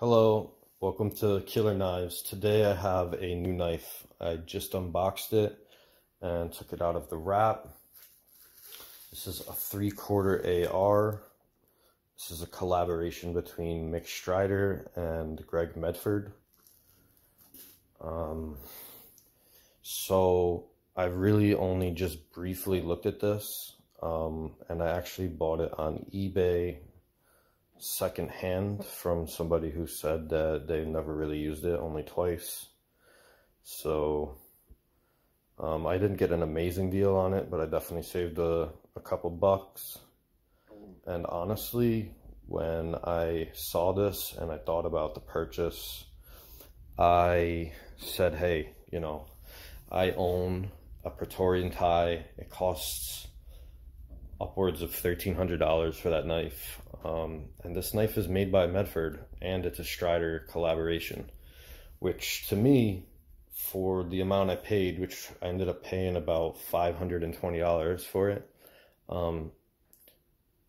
Hello, welcome to Killer Knives. Today I have a new knife. I just unboxed it and took it out of the wrap. This is a 3/4 AR. This is a collaboration between Mick Strider and Greg Medford. So I've really only just briefly looked at this, and I actually bought it on eBay secondhand from somebody who said that they never really used it, only twice. So I didn't get an amazing deal on it, but I definitely saved a couple bucks. And honestly, when I saw this and I thought about the purchase, I said, hey, I own a Praetorian tie. It costs upwards of $1,300 for that knife. And this knife is made by Medford, and it's a Strider collaboration, which to me, for the amount I paid, which I ended up paying about $520 for it,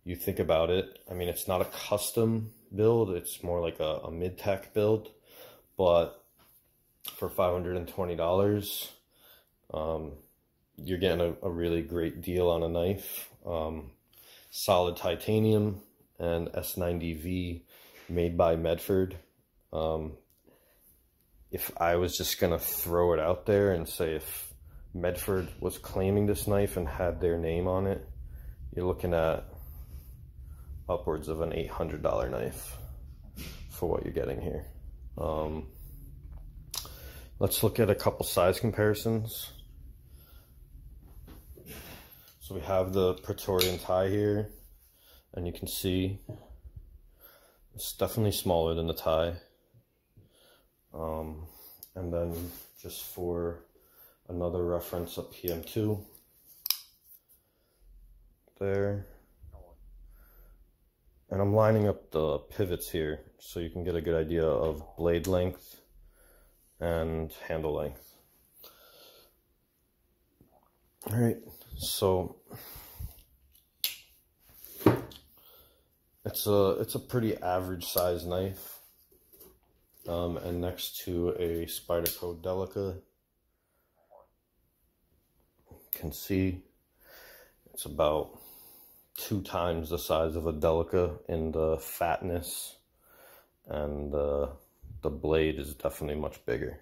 you think about it, I mean, it's not a custom build, it's more like a mid-tech build, but for $520, you're getting a really great deal on a knife. Solid titanium and S90V made by Medford. If I was just gonna throw it out there and say if Medford was claiming this knife and had their name on it, you're looking at upwards of an $800 knife for what you're getting here. Let's look at a couple size comparisons. So we have the Praetorian tie here, and you can see it's definitely smaller than the tie. And then just for another reference, a PM2 there. And I'm lining up the pivots here so you can get a good idea of blade length and handle length. All right, so it's a pretty average size knife, and next to a Spyderco Delica, you can see it's about 2 times the size of a Delica in the fatness, and the blade is definitely much bigger.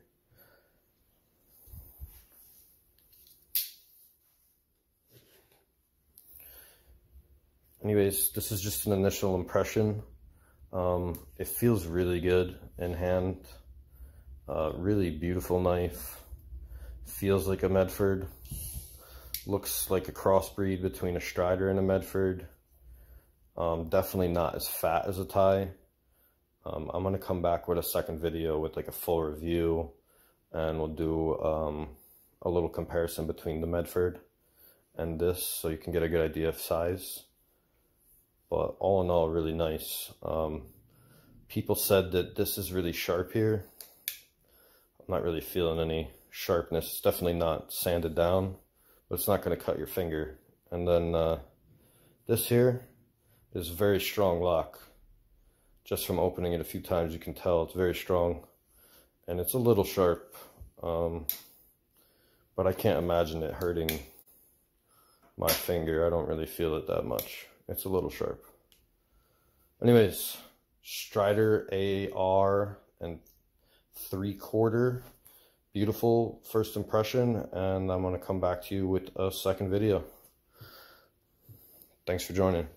Anyways, this is just an initial impression. It feels really good in hand. Really beautiful knife. Feels like a Medford. Looks like a crossbreed between a Strider and a Medford. Definitely not as fat as a tie. I'm gonna come back with a second video with like a full review, and we'll do a little comparison between the Medford and this, so you can get a good idea of size. But all in all, really nice. People said that this is really sharp here. I'm not really feeling any sharpness. It's definitely not sanded down, but it's not going to cut your finger. And then this here is very strong lock. Just from opening it a few times, you can tell it's very strong. And it's a little sharp, but I can't imagine it hurting my finger. I don't really feel it that much. It's a little sharp. Anyways, Strider AR and 3/4. Beautiful first impression, and I'm going to come back to you with a second video. Thanks for joining.